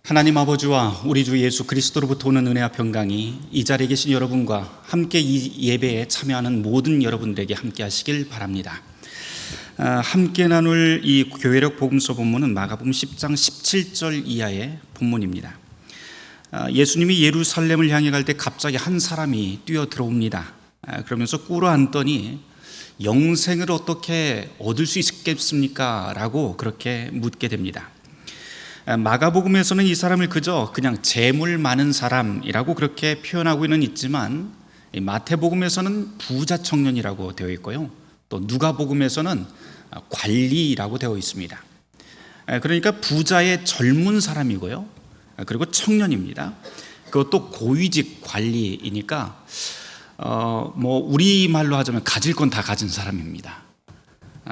하나님 아버지와 우리 주 예수 그리스도로부터 오는 은혜와 평강이 이 자리에 계신 여러분과 함께 이 예배에 참여하는 모든 여러분들에게 함께 하시길 바랍니다. 함께 나눌 이 교회력 복음서 본문은 마가복음 10장 17절 이하의 본문입니다. 예수님이 예루살렘을 향해 갈 때 갑자기 한 사람이 뛰어 들어옵니다. 그러면서 꿇어앉더니 영생을 어떻게 얻을 수 있겠습니까? 라고 그렇게 묻게 됩니다. 마가복음에서는 이 사람을 그냥 재물 많은 사람이라고 그렇게 표현하고는 있지만 마태복음에서는 부자 청년이라고 되어 있고요, 또 누가복음에서는 관리라고 되어 있습니다. 그러니까 부자의 젊은 사람이고요, 그리고 청년입니다. 그것도 고위직 관리이니까 우리말로 하자면 가질 건 다 가진 사람입니다.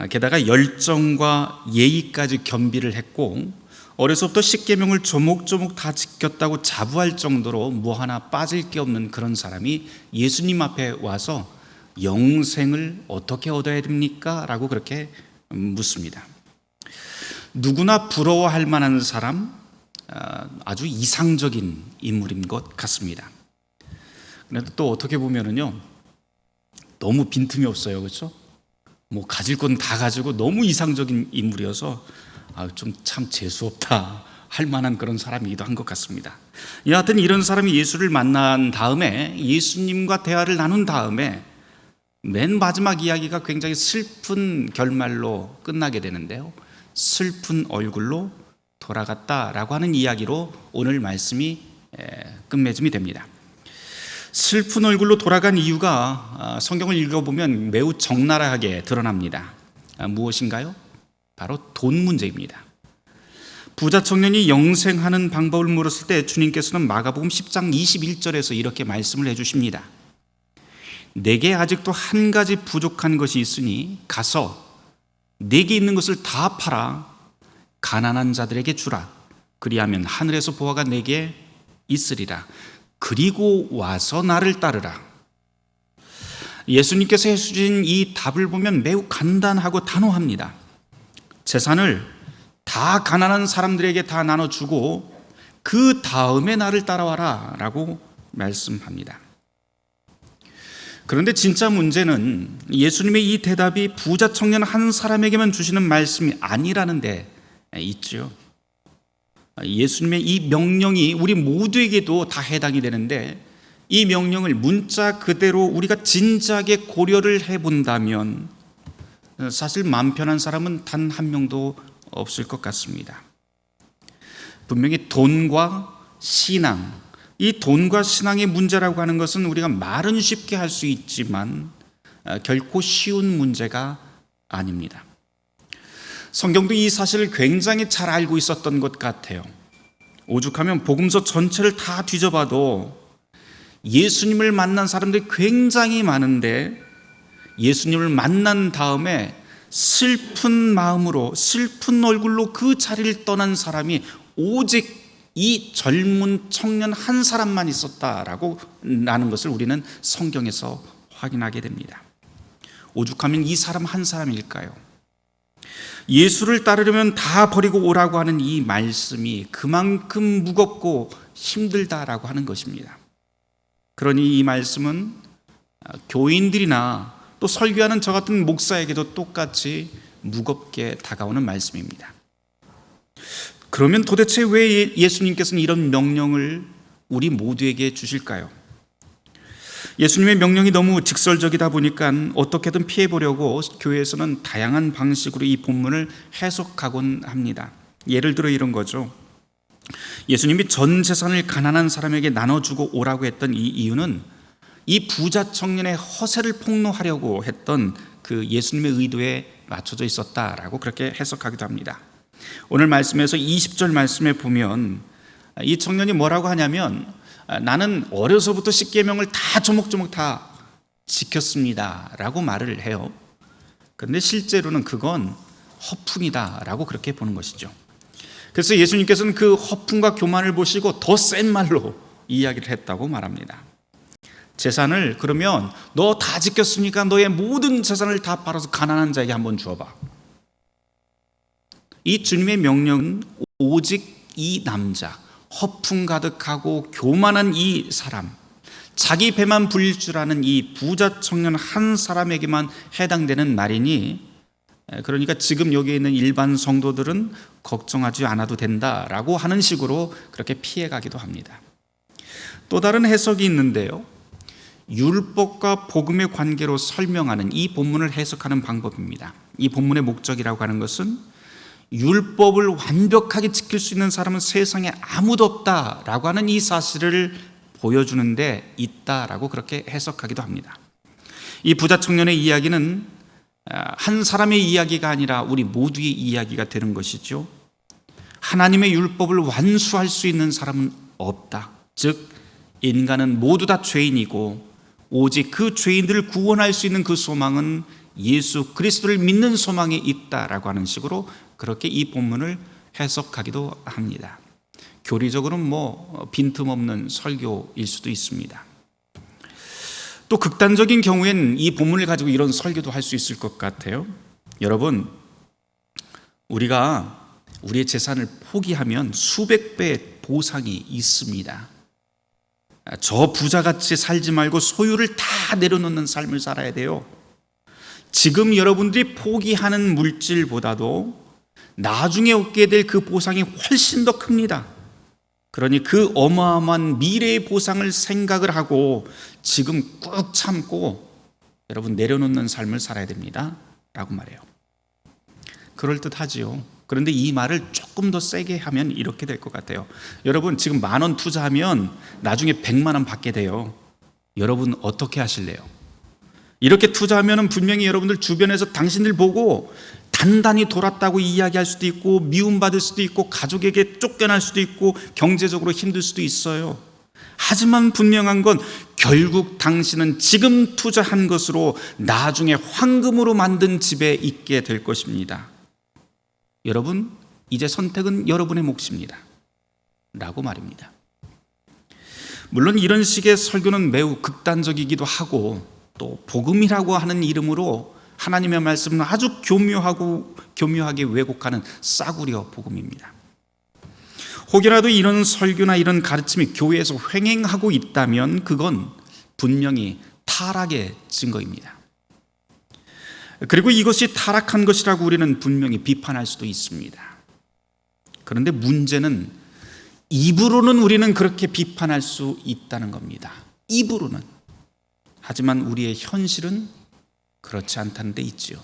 게다가 열정과 예의까지 겸비를 했고 어려서부터 십계명을 조목조목 다 지켰다고 자부할 정도로 뭐 하나 빠질 게 없는 그런 사람이 예수님 앞에 와서 영생을 어떻게 얻어야 됩니까? 라고 그렇게 묻습니다. 누구나 부러워할 만한 사람, 아주 이상적인 인물인 것 같습니다. 그런데 또 어떻게 보면은요, 너무 빈틈이 없어요. 그렇죠? 가질 건 다 가지고 너무 이상적인 인물이어서 좀 참 재수없다 할 만한 그런 사람이기도 한 것 같습니다. 여하튼 이런 사람이 예수를 만난 다음에 예수님과 대화를 나눈 다음에 맨 마지막 이야기가 굉장히 슬픈 결말로 끝나게 되는데요, 슬픈 얼굴로 돌아갔다라고 하는 이야기로 오늘 말씀이 끝맺음이 됩니다. 슬픈 얼굴로 돌아간 이유가 성경을 읽어보면 매우 적나라하게 드러납니다. 무엇인가요? 바로 돈 문제입니다. 부자 청년이 영생하는 방법을 물었을 때 주님께서는 마가복음 10장 21절에서 이렇게 말씀을 해주십니다. 내게 아직도 한 가지 부족한 것이 있으니 가서 내게 있는 것을 다 팔아 가난한 자들에게 주라. 그리하면 하늘에서 보화가 내게 있으리라. 그리고 와서 나를 따르라. 예수님께서 해주신 이 답을 보면 매우 간단하고 단호합니다. 재산을 다 가난한 사람들에게 다 나눠주고 그 다음에 나를 따라와라 라고 말씀합니다. 그런데 진짜 문제는 예수님의 이 대답이 부자 청년 한 사람에게만 주시는 말씀이 아니라는 데 있죠. 예수님의 이 명령이 우리 모두에게도 다 해당이 되는데, 이 명령을 문자 그대로 우리가 진지하게 고려를 해본다면 사실 마음 편한 사람은 단 한 명도 없을 것 같습니다. 분명히 돈과 신앙, 이 돈과 신앙의 문제라고 하는 것은 우리가 말은 쉽게 할 수 있지만 결코 쉬운 문제가 아닙니다. 성경도 이 사실을 굉장히 잘 알고 있었던 것 같아요. 오죽하면 복음서 전체를 다 뒤져봐도 예수님을 만난 사람들이 굉장히 많은데 예수님을 만난 다음에 슬픈 마음으로, 슬픈 얼굴로 그 자리를 떠난 사람이 오직 이 젊은 청년 한 사람만 있었다라고 하는 것을 우리는 성경에서 확인하게 됩니다. 오죽하면 이 사람 한 사람일까요? 예수를 따르려면 다 버리고 오라고 하는 이 말씀이 그만큼 무겁고 힘들다라고 하는 것입니다. 그러니 이 말씀은 교인들이나 또 설교하는 저 같은 목사에게도 똑같이 무겁게 다가오는 말씀입니다. 그러면 도대체 왜 예수님께서는 이런 명령을 우리 모두에게 주실까요? 예수님의 명령이 너무 직설적이다 보니까 어떻게든 피해보려고 교회에서는 다양한 방식으로 이 본문을 해석하곤 합니다. 예를 들어 이런 거죠. 예수님이 전 재산을 가난한 사람에게 나눠주고 오라고 했던 이 이유는 이 부자 청년의 허세를 폭로하려고 했던 그 예수님의 의도에 맞춰져 있었다라고 그렇게 해석하기도 합니다. 오늘 말씀에서 20절 말씀에 보면 이 청년이 뭐라고 하냐면, 나는 어려서부터 십계명을 다 조목조목 다 지켰습니다 라고 말을 해요. 그런데 실제로는 그건 허풍이다 라고 그렇게 보는 것이죠. 그래서 예수님께서는 그 허풍과 교만을 보시고 더 센 말로 이야기를 했다고 말합니다. 재산을, 그러면 너 다 지켰으니까 너의 모든 재산을 다 팔아서 가난한 자에게 한번 주어봐. 이 주님의 명령은 오직 이 남자, 허풍 가득하고 교만한 이 사람, 자기 배만 불릴 줄 아는 이 부자 청년 한 사람에게만 해당되는 말이니, 그러니까 지금 여기 있는 일반 성도들은 걱정하지 않아도 된다라고 하는 식으로 그렇게 피해가기도 합니다. 또 다른 해석이 있는데요, 율법과 복음의 관계로 설명하는 이 본문을 해석하는 방법입니다. 이 본문의 목적이라고 하는 것은 율법을 완벽하게 지킬 수 있는 사람은 세상에 아무도 없다라고 하는 이 사실을 보여주는 데 있다라고 그렇게 해석하기도 합니다. 이 부자 청년의 이야기는 한 사람의 이야기가 아니라 우리 모두의 이야기가 되는 것이죠. 하나님의 율법을 완수할 수 있는 사람은 없다. 즉 인간은 모두 다 죄인이고 오직 그 죄인들을 구원할 수 있는 그 소망은 예수 그리스도를 믿는 소망에 있다라고 하는 식으로 그렇게 이 본문을 해석하기도 합니다. 교리적으로는 빈틈없는 설교일 수도 있습니다. 또 극단적인 경우엔 이 본문을 가지고 이런 설교도 할 수 있을 것 같아요. 여러분, 우리가 우리의 재산을 포기하면 수백 배의 보상이 있습니다. 저 부자같이 살지 말고 소유를 다 내려놓는 삶을 살아야 돼요. 지금 여러분들이 포기하는 물질보다도 나중에 얻게 될 그 보상이 훨씬 더 큽니다. 그러니 그 어마어마한 미래의 보상을 생각을 하고 지금 꾹 참고 여러분 내려놓는 삶을 살아야 됩니다 라고 말해요. 그럴듯하지요. 그런데 이 말을 조금 더 세게 하면 이렇게 될 것 같아요. 여러분 지금 10,000원 투자하면 나중에 100만 원 받게 돼요. 여러분 어떻게 하실래요? 이렇게 투자하면 분명히 여러분들 주변에서 당신들 보고 단단히 돌았다고 이야기할 수도 있고 미움받을 수도 있고 가족에게 쫓겨날 수도 있고 경제적으로 힘들 수도 있어요. 하지만 분명한 건 결국 당신은 지금 투자한 것으로 나중에 황금으로 만든 집에 있게 될 것입니다. 여러분 이제 선택은 여러분의 몫입니다 라고 말입니다. 물론 이런 식의 설교는 매우 극단적이기도 하고 또 복음이라고 하는 이름으로 하나님의 말씀은 아주 교묘하게 왜곡하는 싸구려 복음입니다. 혹여라도 이런 설교나 이런 가르침이 교회에서 횡행하고 있다면 그건 분명히 타락의 증거입니다. 그리고 이것이 타락한 것이라고 우리는 분명히 비판할 수도 있습니다. 그런데 문제는 입으로는 우리는 그렇게 비판할 수 있다는 겁니다. 입으로는. 하지만 우리의 현실은 그렇지 않다는 데 있지요.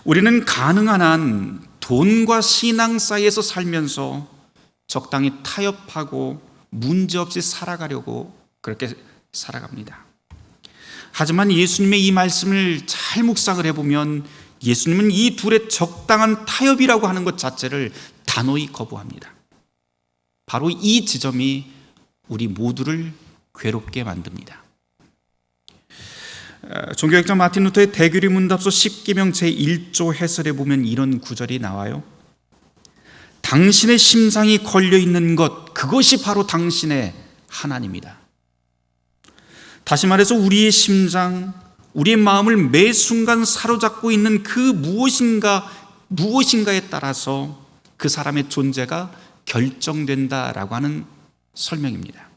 우리는 가능한 한 돈과 신앙 사이에서 살면서 적당히 타협하고 문제없이 살아가려고 그렇게 살아갑니다. 하지만 예수님의 이 말씀을 잘 묵상을 해보면 예수님은 이 둘의 적당한 타협이라고 하는 것 자체를 단호히 거부합니다. 바로 이 지점이 우리 모두를 괴롭게 만듭니다. 종교학자 마틴 루터의 대교리 문답서 10계명 제1조 해설에 보면 이런 구절이 나와요. 당신의 심장이 걸려있는 것, 그것이 바로 당신의 하나님이다. 다시 말해서 우리의 심장, 우리의 마음을 매 순간 사로잡고 있는 그 무엇인가에 따라서 그 사람의 존재가 결정된다라고 하는 설명입니다.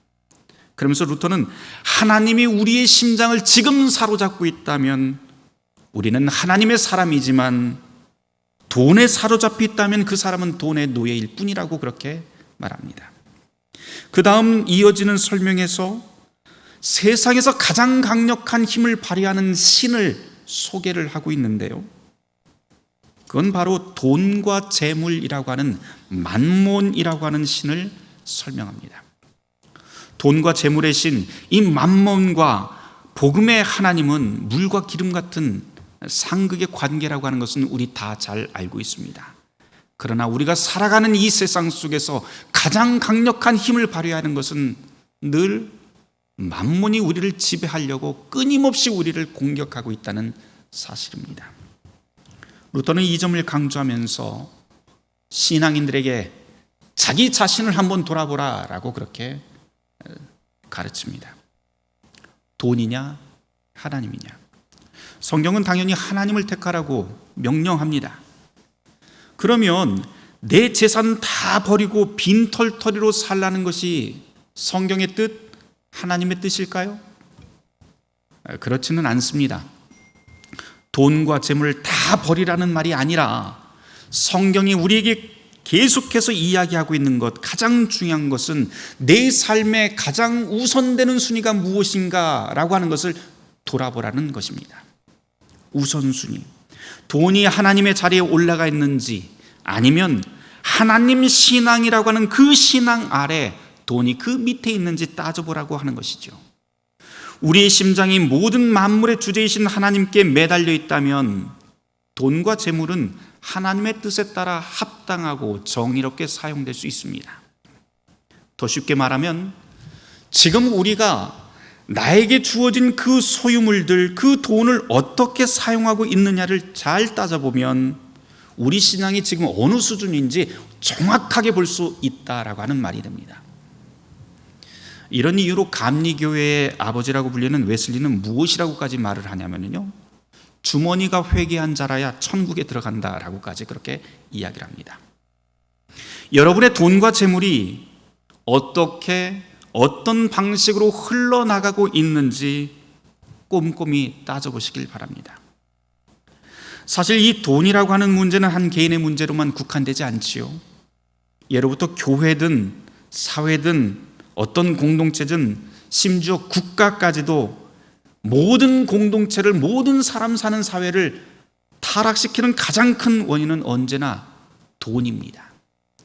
그러면서 루터는 하나님이 우리의 심장을 지금 사로잡고 있다면 우리는 하나님의 사람이지만 돈에 사로잡혀 있다면 그 사람은 돈의 노예일 뿐이라고 그렇게 말합니다. 그 다음 이어지는 설명에서 세상에서 가장 강력한 힘을 발휘하는 신을 소개를 하고 있는데요. 그건 바로 돈과 재물이라고 하는 만몬이라고 하는 신을 설명합니다. 돈과 재물의 신, 이 만몬과 복음의 하나님은 물과 기름 같은 상극의 관계라고 하는 것은 우리 다 잘 알고 있습니다. 그러나 우리가 살아가는 이 세상 속에서 가장 강력한 힘을 발휘하는 것은 늘 만몬이 우리를 지배하려고 끊임없이 우리를 공격하고 있다는 사실입니다. 루터는 이 점을 강조하면서 신앙인들에게 자기 자신을 한번 돌아보라 라고 그렇게 가르칩니다. 돈이냐 하나님이냐. 성경은 당연히 하나님을 택하라고 명령합니다. 그러면 내 재산 다 버리고 빈털터리로 살라는 것이 성경의 뜻, 하나님의 뜻일까요? 그렇지는 않습니다. 돈과 재물을 다 버리라는 말이 아니라 성경이 우리에게 계속해서 이야기하고 있는 것, 가장 중요한 것은 내 삶에 가장 우선되는 순위가 무엇인가 라고 하는 것을 돌아보라는 것입니다. 우선순위. 돈이 하나님의 자리에 올라가 있는지, 아니면 하나님 신앙이라고 하는 그 신앙 아래 돈이 그 밑에 있는지 따져보라고 하는 것이죠. 우리의 심장이 모든 만물의 주제이신 하나님께 매달려 있다면 돈과 재물은 하나님의 뜻에 따라 합당하고 정의롭게 사용될 수 있습니다. 더 쉽게 말하면 지금 우리가 나에게 주어진 그 소유물들, 그 돈을 어떻게 사용하고 있느냐를 잘 따져보면 우리 신앙이 지금 어느 수준인지 정확하게 볼 수 있다라고 하는 말이 됩니다. 이런 이유로 감리교회의 아버지라고 불리는 웨슬리는 무엇이라고까지 말을 하냐면요, 주머니가 회개한 자라야 천국에 들어간다라고까지 그렇게 이야기를 합니다. 여러분의 돈과 재물이 어떻게 어떤 방식으로 흘러나가고 있는지 꼼꼼히 따져보시길 바랍니다. 사실 이 돈이라고 하는 문제는 한 개인의 문제로만 국한되지 않지요. 예로부터 교회든 사회든 어떤 공동체든 심지어 국가까지도 모든 공동체를, 모든 사람 사는 사회를 타락시키는 가장 큰 원인은 언제나 돈입니다.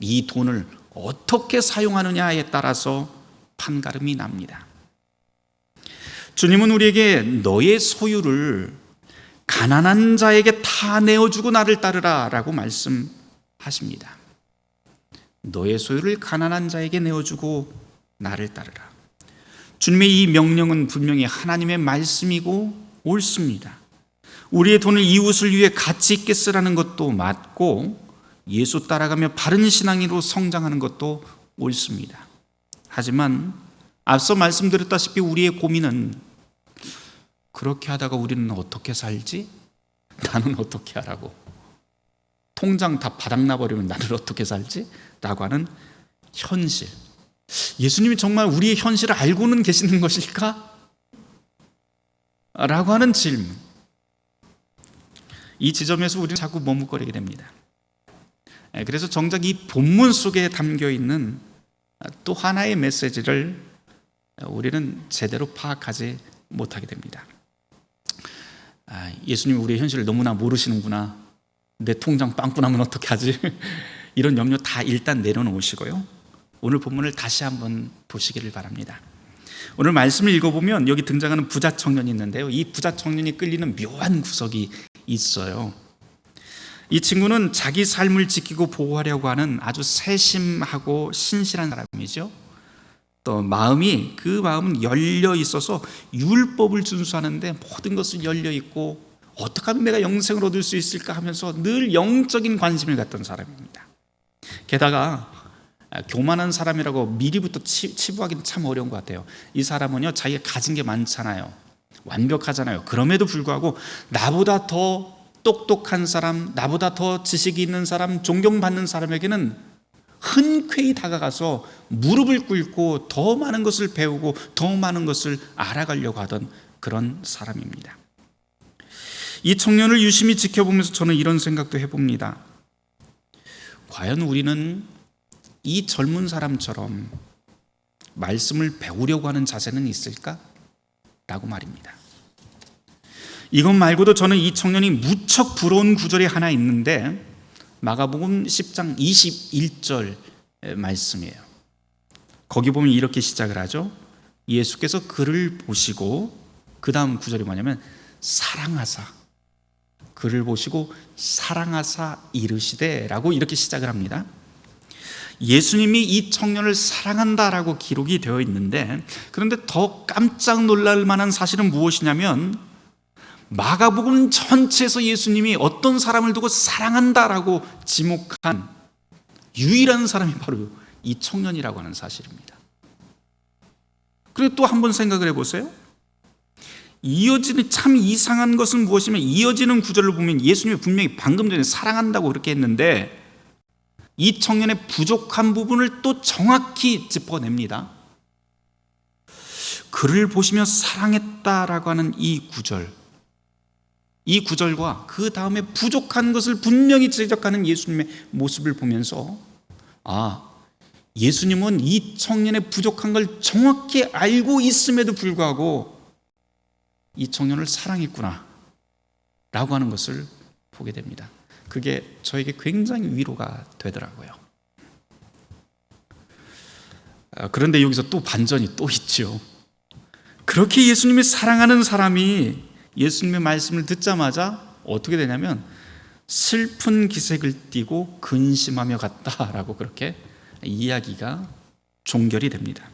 이 돈을 어떻게 사용하느냐에 따라서 판가름이 납니다. 주님은 우리에게 너의 소유를 가난한 자에게 다 내어주고 나를 따르라 라고 말씀하십니다. 너의 소유를 가난한 자에게 내어주고 나를 따르라. 주님의 이 명령은 분명히 하나님의 말씀이고 옳습니다. 우리의 돈을 이웃을 위해 가치 있게 쓰라는 것도 맞고, 예수 따라가며 바른 신앙으로 성장하는 것도 옳습니다. 하지만 앞서 말씀드렸다시피 우리의 고민은 그렇게 하다가 우리는 어떻게 살지? 나는 어떻게 하라고? 통장 다 바닥나버리면 나는 어떻게 살지? 라고 하는 현실. 예수님이 정말 우리의 현실을 알고는 계시는 것일까? 라고 하는 질문. 이 지점에서 우리는 자꾸 머뭇거리게 됩니다. 그래서 정작 이 본문 속에 담겨있는 또 하나의 메시지를 우리는 제대로 파악하지 못하게 됩니다. 예수님이 우리의 현실을 너무나 모르시는구나. 내 통장 빵꾸 나면 어떻게 하지? 이런 염려 다 일단 내려놓으시고요, 오늘 본문을 다시 한번 보시기를 바랍니다. 오늘 말씀을 읽어보면 여기 등장하는 부자 청년이 있는데요, 이 부자 청년이 끌리는 묘한 구석이 있어요. 이 친구는 자기 삶을 지키고 보호하려고 하는 아주 세심하고 신실한 사람이죠. 또 그 마음은 열려 있어서 율법을 준수하는데 모든 것은 열려 있고, 어떻게 하면 내가 영생을 얻을 수 있을까 하면서 늘 영적인 관심을 갖던 사람입니다. 게다가 교만한 사람이라고 미리부터 치부하기는 참 어려운 것 같아요. 이 사람은요, 자기가 가진 게 많잖아요, 완벽하잖아요. 그럼에도 불구하고 나보다 더 똑똑한 사람, 나보다 더 지식이 있는 사람, 존경받는 사람에게는 흔쾌히 다가가서 무릎을 꿇고 더 많은 것을 배우고 더 많은 것을 알아가려고 하던 그런 사람입니다. 이 청년을 유심히 지켜보면서 저는 이런 생각도 해봅니다. 과연 우리는 이 젊은 사람처럼 말씀을 배우려고 하는 자세는 있을까? 라고 말입니다. 이것 말고도 저는 이 청년이 무척 부러운 구절이 하나 있는데, 마가복음 10장 21절 말씀이에요. 거기 보면 이렇게 시작을 하죠. 예수께서 그를 보시고, 그 다음 구절이 뭐냐면 사랑하사, 그를 보시고 사랑하사 이르시되 라고 이렇게 시작을 합니다. 예수님이 이 청년을 사랑한다라고 기록이 되어 있는데, 그런데 더 깜짝 놀랄 만한 사실은 무엇이냐면, 마가복음 전체에서 예수님이 어떤 사람을 두고 사랑한다라고 지목한 유일한 사람이 바로 이 청년이라고 하는 사실입니다. 그리고 또 한번 생각을 해보세요. 이어지는, 참 이상한 것은 무엇이면, 이어지는 구절을 보면 예수님이 분명히 방금 전에 사랑한다고 그렇게 했는데, 이 청년의 부족한 부분을 또 정확히 짚어냅니다. 그를 보시며 사랑했다라고 하는 이 구절과 그 다음에 부족한 것을 분명히 지적하는 예수님의 모습을 보면서 예수님은 이 청년의 부족한 걸 정확히 알고 있음에도 불구하고 이 청년을 사랑했구나 라고 하는 것을 보게 됩니다. 그게 저에게 굉장히 위로가 되더라고요. 그런데 여기서 또 반전이 또 있죠. 그렇게 예수님이 사랑하는 사람이 예수님의 말씀을 듣자마자 어떻게 되냐면 슬픈 기색을 띠고 근심하며 갔다라고 그렇게 이야기가 종결이 됩니다.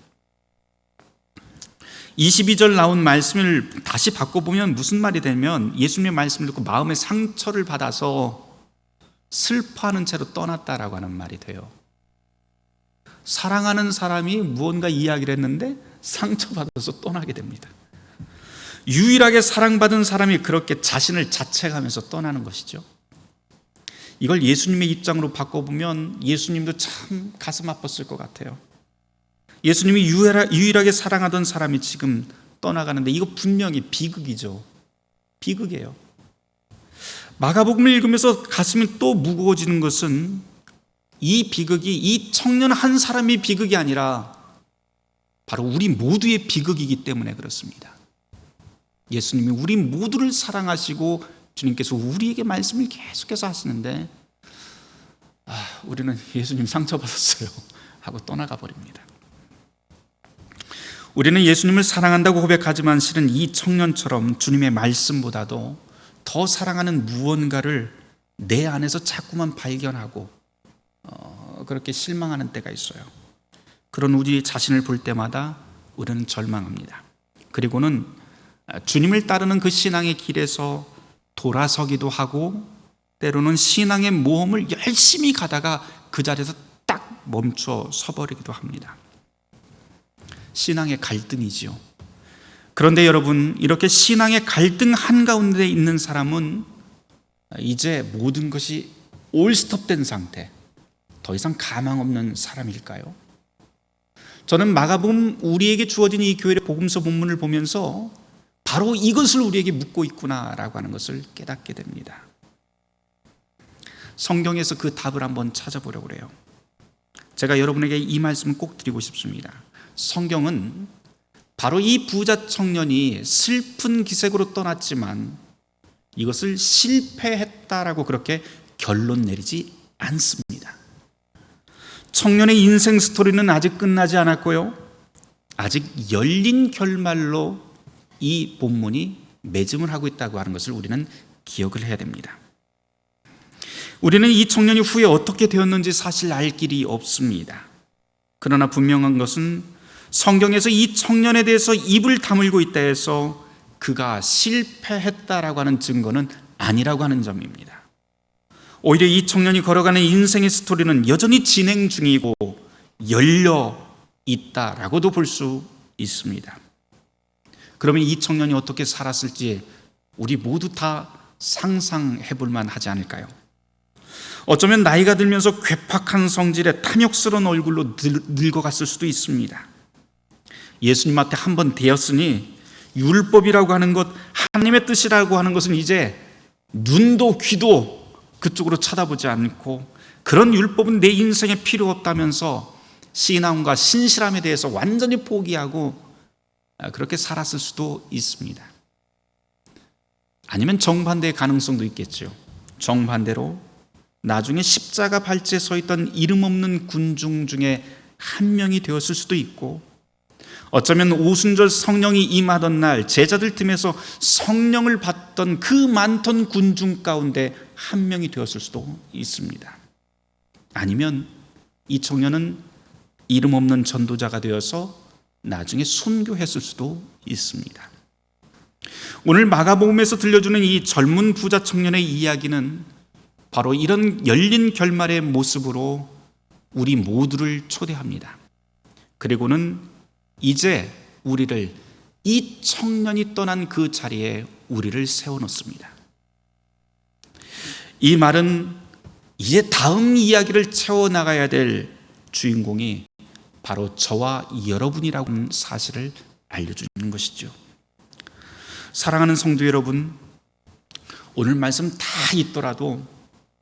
22절 나온 말씀을 다시 바꿔보면 무슨 말이 되면 예수님의 말씀을 듣고 마음의 상처를 받아서 슬퍼하는 채로 떠났다라고 하는 말이 돼요. 사랑하는 사람이 무언가 이야기를 했는데 상처받아서 떠나게 됩니다. 유일하게 사랑받은 사람이 그렇게 자신을 자책하면서 떠나는 것이죠. 이걸 예수님의 입장으로 바꿔보면 예수님도 참 가슴 아팠을 것 같아요. 예수님이 유일하게 사랑하던 사람이 지금 떠나가는데 이거 분명히 비극이죠. 비극이에요. 마가복음을 읽으면서 가슴이 또 무거워지는 것은 이 비극이 이 청년 한 사람의 비극이 아니라 바로 우리 모두의 비극이기 때문에 그렇습니다. 예수님이 우리 모두를 사랑하시고 주님께서 우리에게 말씀을 계속해서 하시는데 우리는 예수님 상처받았어요 하고 떠나가 버립니다. 우리는 예수님을 사랑한다고 고백하지만 실은 이 청년처럼 주님의 말씀보다도 더 사랑하는 무언가를 내 안에서 자꾸만 발견하고 그렇게 실망하는 때가 있어요. 그런 우리 자신을 볼 때마다 우리는 절망합니다. 그리고는 주님을 따르는 그 신앙의 길에서 돌아서기도 하고 때로는 신앙의 모험을 열심히 가다가 그 자리에서 딱 멈춰 서버리기도 합니다. 신앙의 갈등이지요. 그런데 여러분, 이렇게 신앙의 갈등 한가운데 있는 사람은 이제 모든 것이 올스톱된 상태, 더 이상 가망 없는 사람일까요? 저는 마가복음 우리에게 주어진 이 교회의 복음서 본문을 보면서 바로 이것을 우리에게 묻고 있구나라고 하는 것을 깨닫게 됩니다. 성경에서 그 답을 한번 찾아보려고 그래요. 제가 여러분에게 이 말씀을 꼭 드리고 싶습니다. 성경은 바로 이 부자 청년이 슬픈 기색으로 떠났지만 이것을 실패했다라고 그렇게 결론 내리지 않습니다. 청년의 인생 스토리는 아직 끝나지 않았고요. 아직 열린 결말로 이 본문이 매짐을 하고 있다고 하는 것을 우리는 기억을 해야 됩니다. 우리는 이 청년이 후에 어떻게 되었는지 사실 알 길이 없습니다. 그러나 분명한 것은 성경에서 이 청년에 대해서 입을 다물고 있다 해서 그가 실패했다라고 하는 증거는 아니라고 하는 점입니다. 오히려 이 청년이 걸어가는 인생의 스토리는 여전히 진행 중이고 열려 있다라고도 볼 수 있습니다. 그러면 이 청년이 어떻게 살았을지 우리 모두 다 상상해 볼 만하지 않을까요? 어쩌면 나이가 들면서 괴팍한 성질에 탐욕스러운 얼굴로 늙어갔을 수도 있습니다. 예수님 앞에 한번 되었으니 율법이라고 하는 것, 하나님의 뜻이라고 하는 것은 이제 눈도 귀도 그쪽으로 쳐다보지 않고 그런 율법은 내 인생에 필요 없다면서 신앙과 신실함에 대해서 완전히 포기하고 그렇게 살았을 수도 있습니다. 아니면 정반대의 가능성도 있겠죠. 정반대로 나중에 십자가 발치에 서 있던 이름 없는 군중 중에 한 명이 되었을 수도 있고 어쩌면 오순절 성령이 임하던 날 제자들 틈에서 성령을 받던 그 많던 군중 가운데 한 명이 되었을 수도 있습니다. 아니면 이 청년은 이름 없는 전도자가 되어서 나중에 순교했을 수도 있습니다. 오늘 마가복음에서 들려주는 이 젊은 부자 청년의 이야기는 바로 이런 열린 결말의 모습으로 우리 모두를 초대합니다. 그리고는 이제 우리를 이 청년이 떠난 그 자리에 우리를 세워놓습니다. 이 말은 이제 다음 이야기를 채워나가야 될 주인공이 바로 저와 여러분이라는 사실을 알려주는 것이죠. 사랑하는 성도 여러분, 오늘 말씀 다 있더라도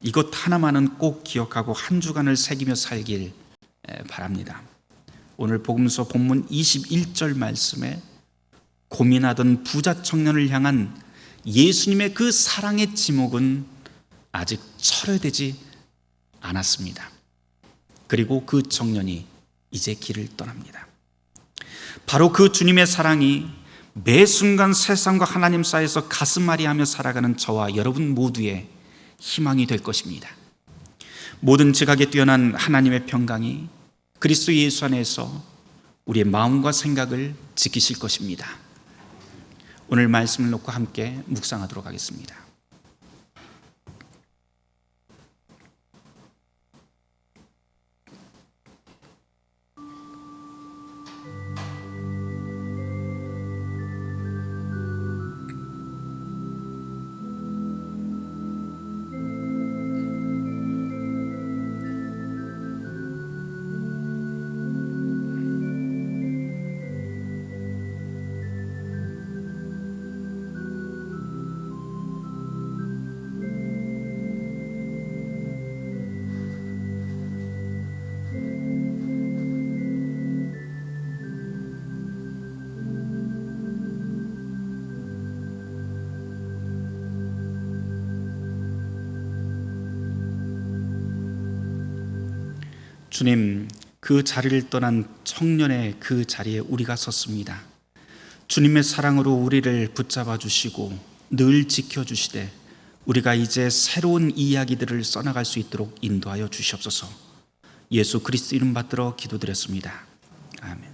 이것 하나만은 꼭 기억하고 한 주간을 새기며 살길 바랍니다. 오늘 복음서 본문 21절 말씀에 고민하던 부자 청년을 향한 예수님의 그 사랑의 지목은 아직 철회되지 않았습니다. 그리고 그 청년이 이제 길을 떠납니다. 바로 그 주님의 사랑이 매 순간 세상과 하나님 사이에서 가슴앓이하며 살아가는 저와 여러분 모두의 희망이 될 것입니다. 모든 지각에 뛰어난 하나님의 평강이 그리스도 예수 안에서 우리의 마음과 생각을 지키실 것입니다. 오늘 말씀을 놓고 함께 묵상하도록 하겠습니다. 주님, 그 자리를 떠난 청년의 그 자리에 우리가 섰습니다. 주님의 사랑으로 우리를 붙잡아 주시고 늘 지켜주시되 우리가 이제 새로운 이야기들을 써나갈 수 있도록 인도하여 주시옵소서. 예수 그리스도 이름 받들어 기도드렸습니다. 아멘.